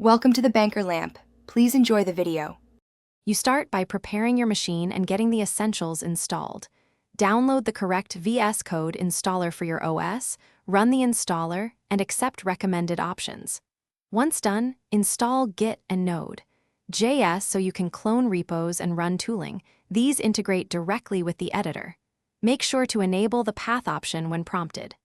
Welcome to the Banker Lamp. Please enjoy the video. You start by preparing your machine and getting the essentials installed. Download the correct VS Code installer for your OS, run the installer, and accept recommended options. Once done, install Git and Node.js so you can clone repos and run tooling. These integrate directly with the editor. Make sure to enable the path option when prompted.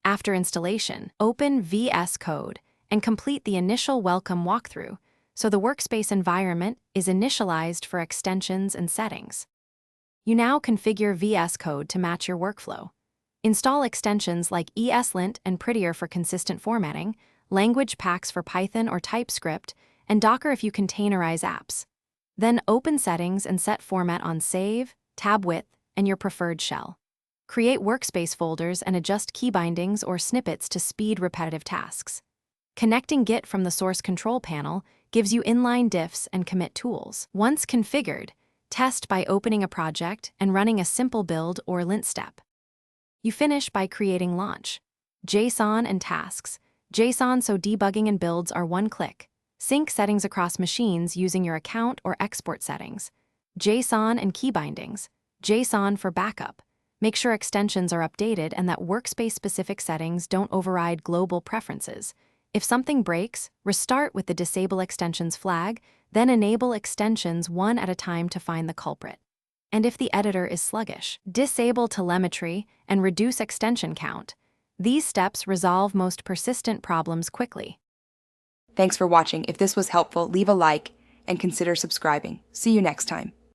After installation, open VS Code and complete the initial welcome walkthrough, so the workspace environment is initialized for extensions and settings. You now configure VS Code to match your workflow. Install extensions like ESLint and Prettier for consistent formatting, language packs for Python or TypeScript, and Docker if you containerize apps. Then open settings and set format on save, tab width, and your preferred shell. Create workspace folders and adjust key bindings or snippets to speed repetitive tasks. Connecting Git from the source control panel gives you inline diffs and commit tools. Once configured, test by opening a project and running a simple build or lint step. You finish by creating launch, JSON and tasks. JSON so debugging and builds are one click. Sync settings across machines using your account or export settings. JSON and key bindings. JSON for backup. Make sure extensions are updated and that workspace-specific settings don't override global preferences. If something breaks, restart with the Disable Extensions flag, then enable extensions one at a time to find the culprit. And if the editor is sluggish, disable telemetry and reduce extension count. These steps resolve most persistent problems quickly. Thanks for watching. If this was helpful, leave a like and consider subscribing. See you next time.